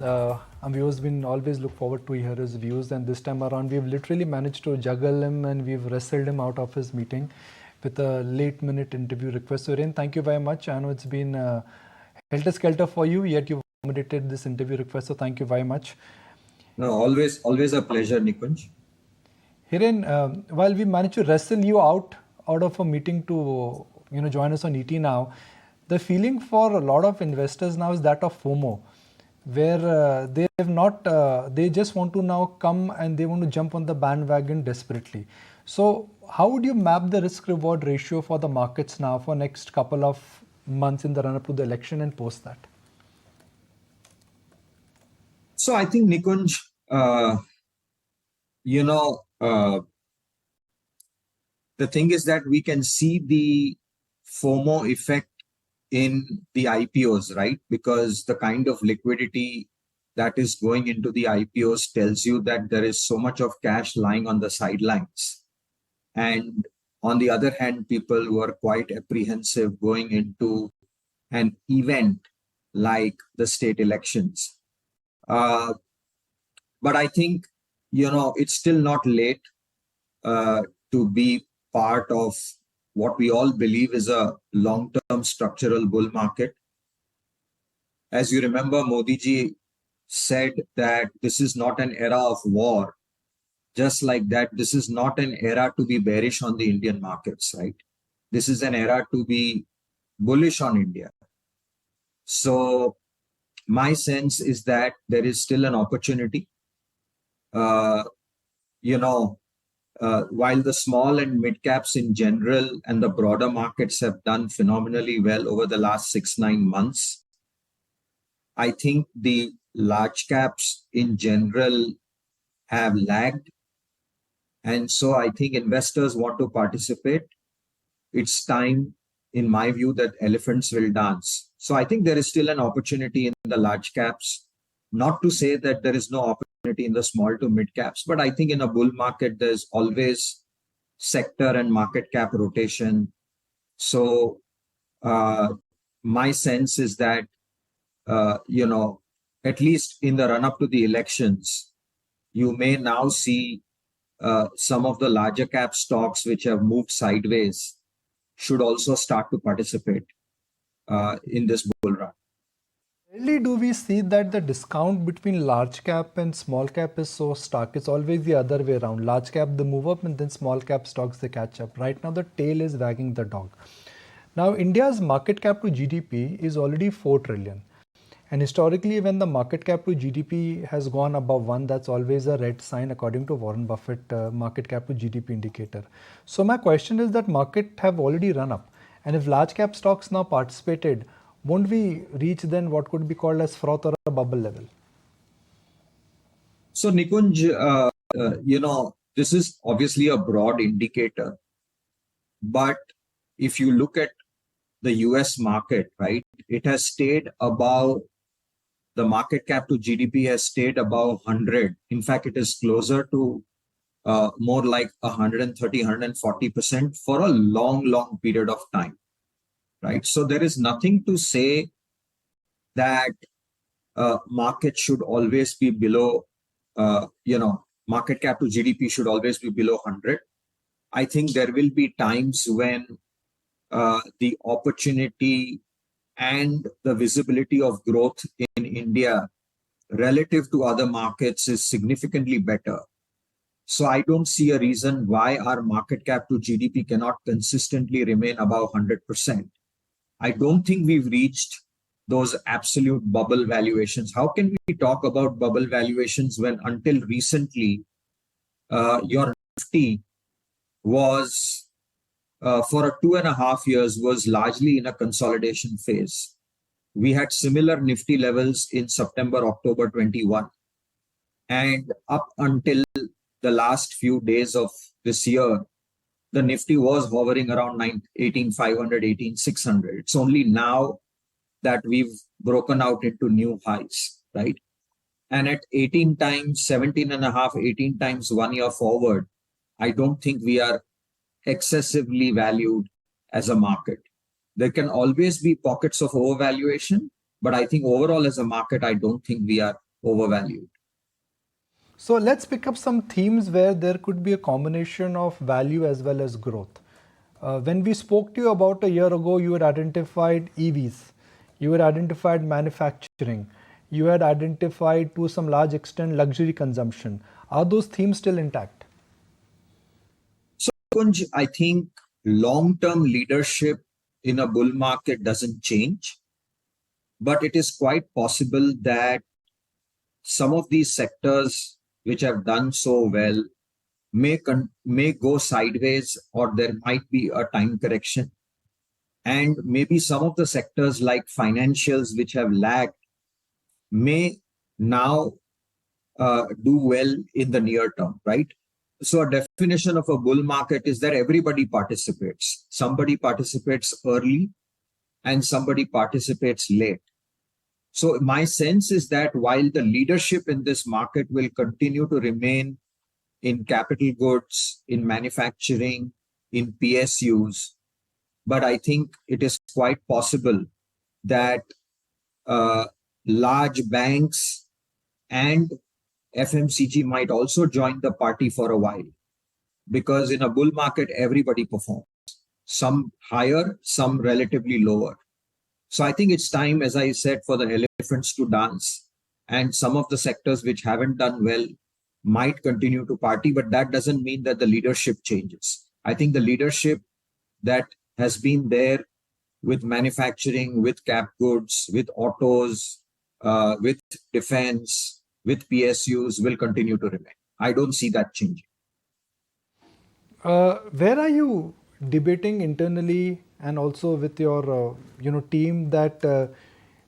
And we always always look forward to hear his views. And this time around, we've literally managed to juggle him and we've wrestled him out of his meeting with a late-minute interview request. So, Hiren, thank you very much. I know it's been helter-skelter for you, yet you've accommodated this interview request. So, thank you very much. No, always a pleasure, Nikunj. Hiren, while we managed to wrestle you out of a meeting to join us on ET Now, the feeling for a lot of investors now is that of FOMO, where they just want to now come and they want to jump on the bandwagon desperately. So how would you map the risk reward ratio for the markets now for next couple of months in the run up to the election and post that? So I think, Nikunj, the thing is that we can see the FOMO effect in the IPOs, right? Because the kind of liquidity that is going into the IPOs tells you that there is so much of cash lying on the sidelines. And on the other hand, people who are quite apprehensive going into an event like the state elections. But I think, it's still not late to be part of what we all believe is a long-term structural bull market. As you remember, Modi ji said that this is not an era of war. Just like that, this is not an era to be bearish on the Indian markets, right? This is an era to be bullish on India. So my sense is that there is still an opportunity. While the small and mid caps in general and the broader markets have done phenomenally well over the last 6-9 months, I think the large caps in general have lagged. And so I think investors want to participate. It's time, in my view, that elephants will dance. So I think there is still an opportunity in the large caps. Not to say that there is no opportunity in the small to mid caps, but I think in a bull market, there's always sector and market cap rotation. So my sense is that, at least in the run up to the elections, you may now see some of the larger cap stocks which have moved sideways should also start to participate in this bull run. Rarely do we see that the discount between large cap and small cap is so stark. It's always the other way around. Large cap, they move up and then small cap stocks, they catch up. Right now, the tail is wagging the dog. Now, India's market cap to GDP is already 4 trillion. And historically, when the market cap to GDP has gone above 1, that's always a red sign according to Warren Buffett market cap to GDP indicator. So my question is that market have already run up. And if large cap stocks now participated, won't we reach then what could be called as froth or a bubble level? So Nikunj, this is obviously a broad indicator. But if you look at the US market, right, it has stayed above, the market cap to GDP has stayed above 100. In fact, it is closer to more like 130, 140% for a long period of time. Right. So there is nothing to say that market should always be below, market cap to GDP should always be below 100. I think there will be times when the opportunity and the visibility of growth in India relative to other markets is significantly better. So I don't see a reason why our market cap to GDP cannot consistently remain above 100%. I don't think we've reached those absolute bubble valuations. How can we talk about bubble valuations when until recently your Nifty was for 2.5 years was largely in a consolidation phase. We had similar Nifty levels in September, October 21. And up until the last few days of this year, the Nifty was hovering around 18,500, 18,600. It's only now that we've broken out into new highs, right? And at 18 times, 17.5, 18 times 1 year forward, I don't think we are excessively valued as a market. There can always be pockets of overvaluation, but I think overall as a market, I don't think we are overvalued. So let's pick up some themes where there could be a combination of value as well as growth. When we spoke to you about a year ago, you had identified EVs, you had identified manufacturing, you had identified to some large extent luxury consumption. Are those themes still intact? So, Kunj, I think long-term leadership in a bull market doesn't change, but it is quite possible that some of these sectors which have done so well may go sideways, or there might be a time correction. And maybe some of the sectors like financials which have lagged may now do well in the near term, right? So a definition of a bull market is that everybody participates. Somebody participates early and somebody participates late. So my sense is that while the leadership in this market will continue to remain in capital goods, in manufacturing, in PSUs, but I think it is quite possible that large banks and FMCG might also join the party for a while, because in a bull market, everybody performs, some higher, some relatively lower. So I think it's time, as I said, for the elephants to dance, and some of the sectors which haven't done well might continue to party, but that doesn't mean that the leadership changes. I think the leadership that has been there with manufacturing, with cap goods, with autos, with defense, with PSUs will continue to remain. I don't see that changing. Where are you debating internally and also with your team that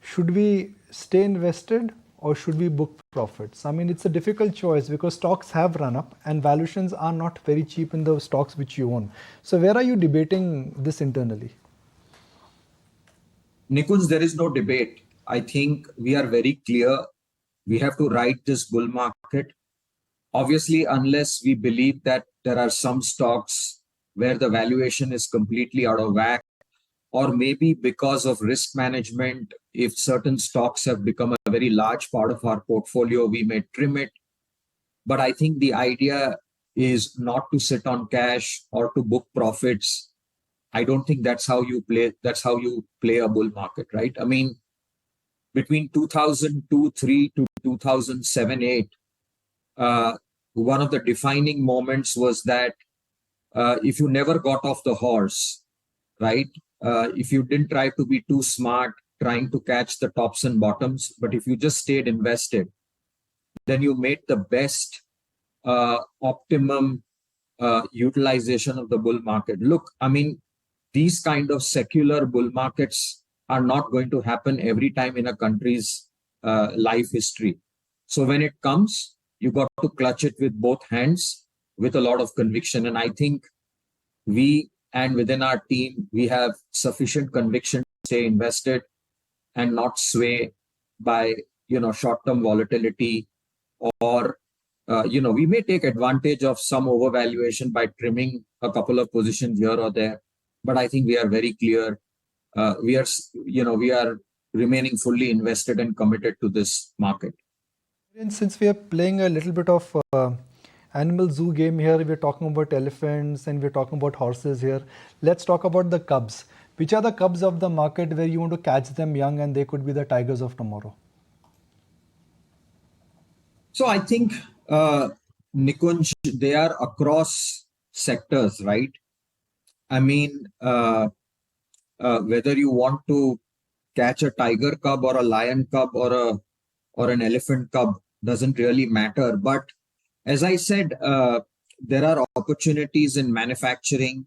should we stay invested or should we book profits? I mean, it's a difficult choice because stocks have run up and valuations are not very cheap in the stocks which you own. So where are you debating this internally? Nikunj, there is no debate. I think we are very clear. We have to ride this bull market. Obviously, unless we believe that there are some stocks where the valuation is completely out of whack, or maybe because of risk management, if certain stocks have become a very large part of our portfolio, we may trim it. But I think the idea is not to sit on cash or to book profits. I don't think that's how you play. That's how you play a bull market, right? I mean, between 2002-3 to 2007-8, one of the defining moments was that if you never got off the horse, right? If you didn't try to be too smart, trying to catch the tops and bottoms, but if you just stayed invested, then you made the best optimum utilization of the bull market. Look, I mean, these kind of secular bull markets are not going to happen every time in a country's life history. So when it comes, you got to clutch it with both hands with a lot of conviction. And I think we and within our team, we have sufficient conviction to stay invested and not sway by short-term volatility, or we may take advantage of some overvaluation by trimming a couple of positions here or there. But I think we are very clear. We are remaining fully invested and committed to this market. And since we are playing a little bit of animal zoo game here, we're talking about elephants and we're talking about horses here. Let's talk about the cubs. Which are the cubs of the market where you want to catch them young and they could be the tigers of tomorrow? So I think, Nikunj, they are across sectors, right? I mean, whether you want to catch a tiger cub or a lion cub or an elephant cub doesn't really matter. But as I said, there are opportunities in manufacturing.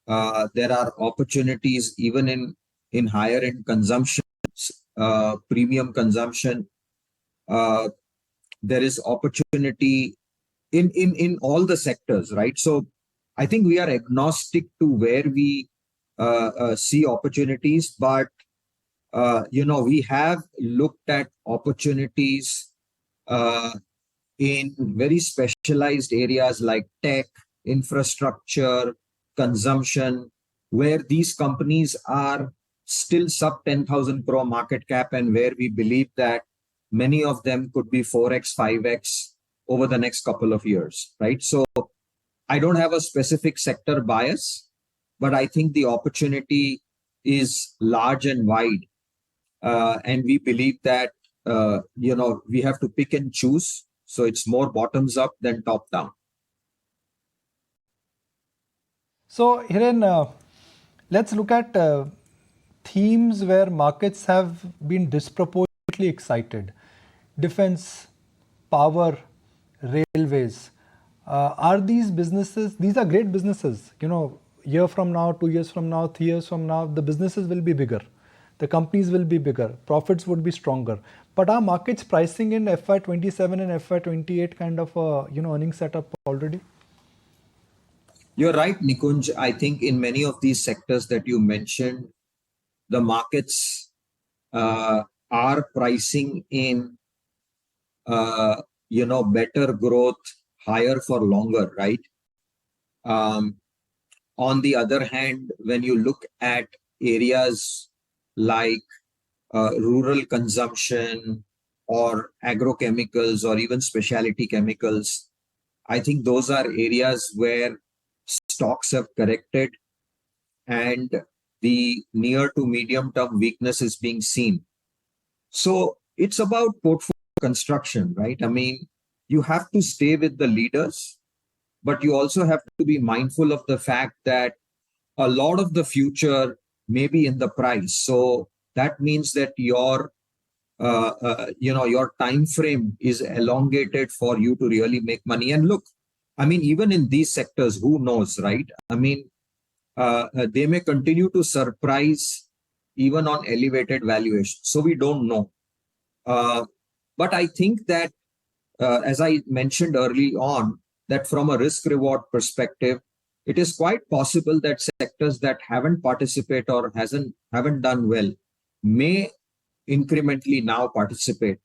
There are opportunities even in higher end consumption, premium consumption. There is opportunity in all the sectors, right? So I think we are agnostic to where we see opportunities, but we have looked at opportunities in very specialized areas like tech, infrastructure, consumption, where these companies are still sub 10,000 crore market cap, and where we believe that many of them could be 4x, 5x over the next couple of years, right? So I don't have a specific sector bias, but I think the opportunity is large and wide. And we believe that, we have to pick and choose. So it's more bottoms up than top down. So, Hiren, let's look at themes where markets have been disproportionately excited. Defense, power, railways. Are these businesses, these are great businesses, year from now, 2 years from now, 3 years from now, the businesses will be bigger. The companies will be bigger, profits would be stronger. But are markets pricing in FY27 and FY28 kind of earning setup already? You're right, Nikunj. I think in many of these sectors that you mentioned, the markets are pricing in, better growth, higher for longer, right? On the other hand, when you look at areas like rural consumption or agrochemicals or even specialty chemicals, I think those are areas where stocks have corrected and the near to medium term weakness is being seen. So it's about portfolio construction, right? I mean, you have to stay with the leaders, but you also have to be mindful of the fact that a lot of the future may be in the price. So that means that your time frame is elongated for you to really make money. And look, I mean, even in these sectors, who knows, right? I mean, they may continue to surprise even on elevated valuation. So we don't know. But I think that, as I mentioned early on, that from a risk reward perspective, it is quite possible that sectors that haven't participated or haven't done well may incrementally now participate.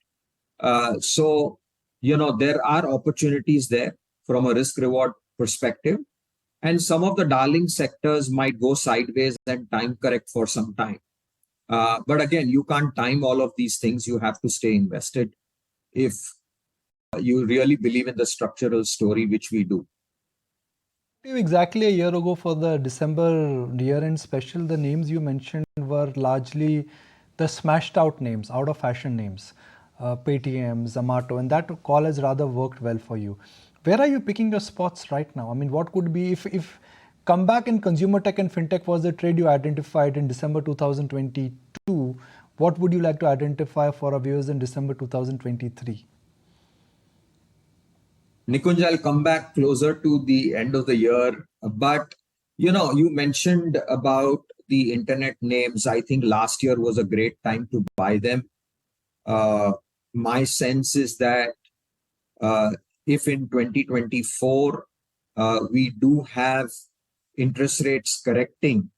So, there are opportunities there from a risk reward perspective. And some of the darling sectors might go sideways and time correct for some time. But again, you can't time all of these things. You have to stay invested if you really believe in the structural story, which we do. Exactly a year ago for the December year-end special, the names you mentioned were largely the smashed out names, out of fashion names, Paytm, Zomato, and that call has rather worked well for you. Where are you picking your spots right now? I mean, what could be, if comeback in consumer tech and fintech was the trade you identified in December 2022, what would you like to identify for our viewers in December 2023? Nikunj, I'll come back closer to the end of the year. But, you mentioned about the internet names. I think last year was a great time to buy them. My sense is that if in 2024 we do have interest rates correcting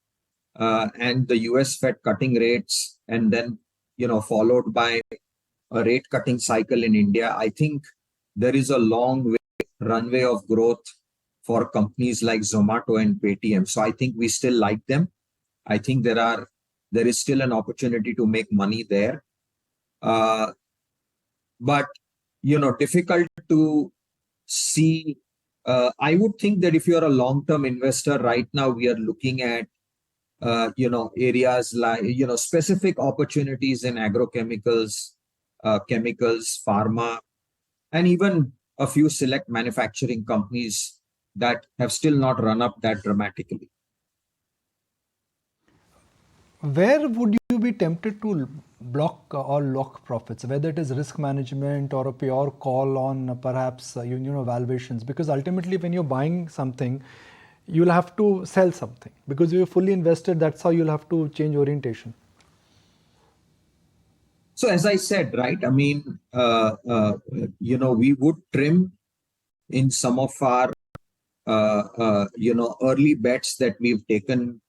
and the US Fed cutting rates and then, followed by a rate cutting cycle in India, I think there is a long runway of growth for companies like Zomato and Paytm. So I think we still like them. I think there is still an opportunity to make money there. But, difficult to see. I would think that if you're a long-term investor right now, we are looking at, areas like, specific opportunities in agrochemicals, chemicals, pharma, and even a few select manufacturing companies that have still not run up that dramatically. Where would you be tempted to block or lock profits, whether it is risk management or a pure call on perhaps valuations? Because ultimately, when you're buying something, you'll have to sell something because you're fully invested. That's how you'll have to change orientation. So as I said, right, I mean, we would trim in some of our, early bets that we've taken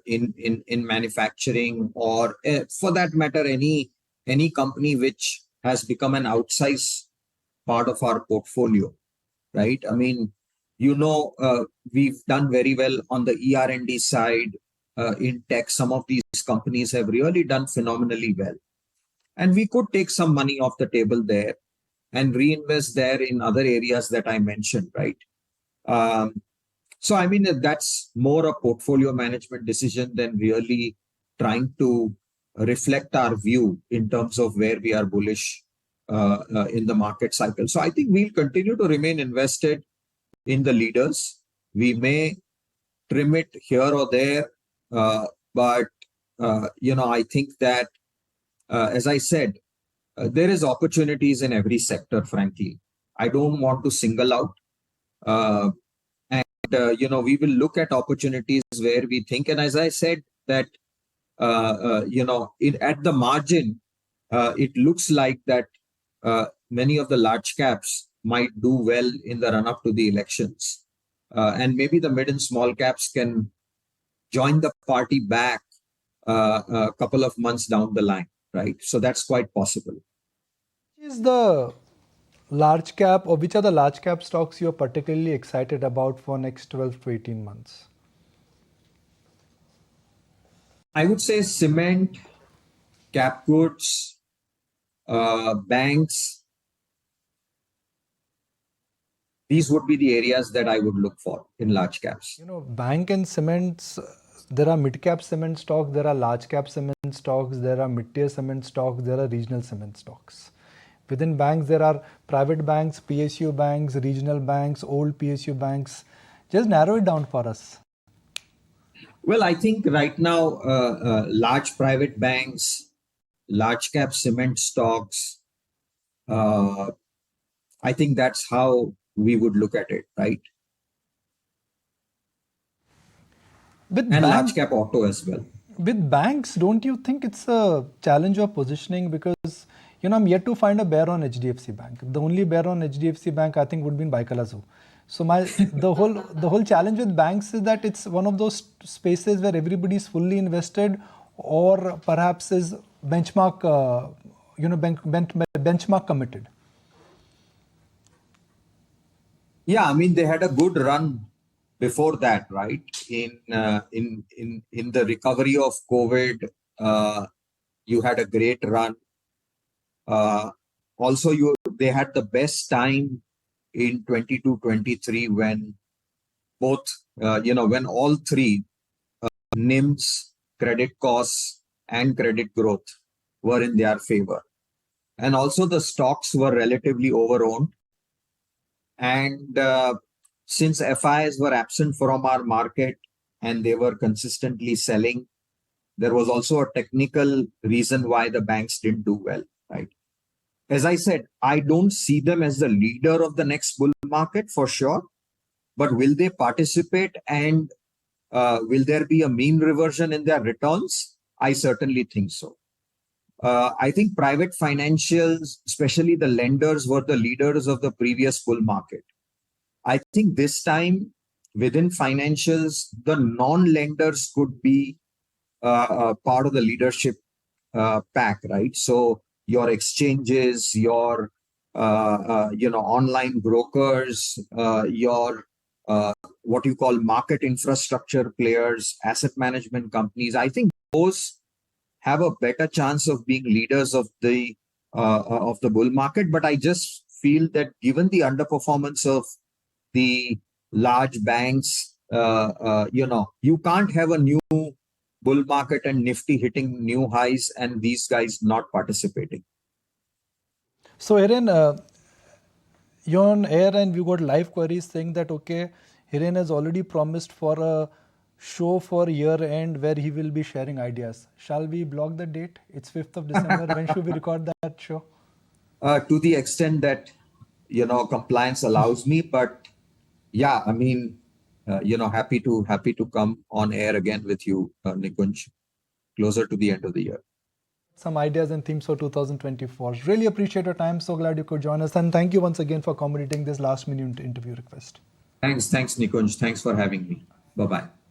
in manufacturing, or for that matter, any company which has become an outsized part of our portfolio, right? I mean, we've done very well on the ER&D side in tech. Some of these companies have really done phenomenally well. And we could take some money off the table there and reinvest there in other areas that I mentioned, right? Um, so, I mean, that's more a portfolio management decision than really trying to reflect our view in terms of where we are bullish in the market cycle. So, I think we'll continue to remain invested in the leaders. We may trim it here or there, but I think that, as I said, there is opportunities in every sector. Frankly, I don't want to single out. We will look at opportunities where we think, and as I said, that at the margin, it looks like that many of the large caps might do well in the run up to the elections, and maybe the mid and small caps can join the party back a couple of months down the line, right? So that's quite possible. Is the large cap, or which are the large cap stocks you're particularly excited about for next 12 to 18 months? I would say cement, cap goods, banks. These would be the areas that I would look for in large caps. Bank and cements, there are mid-cap cement stocks, there are large cap cement stocks, there are mid-tier cement stocks, there are regional cement stocks. Within banks, there are private banks, PSU banks, regional banks, old PSU banks. Just narrow it down for us. Well, I think right now, large private banks, large cap cement stocks, I think that's how we would look at it, right? And large cap auto as well. With banks, don't you think it's a challenge of positioning? Because, I'm yet to find a bear on HDFC Bank. The only bear on HDFC Bank, I think, would be in Baikala Zoo. So the whole challenge with banks is that it's one of those spaces where everybody is fully invested, or perhaps is benchmark committed. Yeah, I mean, they had a good run before that, right? In the recovery of COVID, you had a great run. Also, they had the best time in 22-23 when both, when all three, NIMs, credit costs, and credit growth were in their favor. And also the stocks were relatively overowned. And since FIs were absent from our market and they were consistently selling, there was also a technical reason why the banks didn't do well, right? As I said, I don't see them as the leader of the next bull market for sure, but will they participate, and will there be a mean reversion in their returns? I certainly think so. I think private financials, especially the lenders, were the leaders of the previous bull market. I think this time within financials, the non-lenders could be part of the leadership pack, right? So your exchanges, your online brokers, your what you call market infrastructure players, asset management companies. I think those have a better chance of being leaders of the bull market. But I just feel that given the underperformance of the large banks, you can't have a new bull market and Nifty hitting new highs and these guys not participating. So, Hiren, you're on air and we got live queries saying that, okay, Hiren has already promised for a show for year end where he will be sharing ideas. Shall we block the date? It's 5th of December. When should we record that show? To the extent that, compliance allows me, but yeah, I mean, happy to come on air again with you, Nikunj, closer to the end of the year. Some ideas and themes for 2024. Really appreciate your time. So glad you could join us. And thank you once again for accommodating this last minute interview request. Thanks, Nikunj. Thanks for having me. Bye-bye.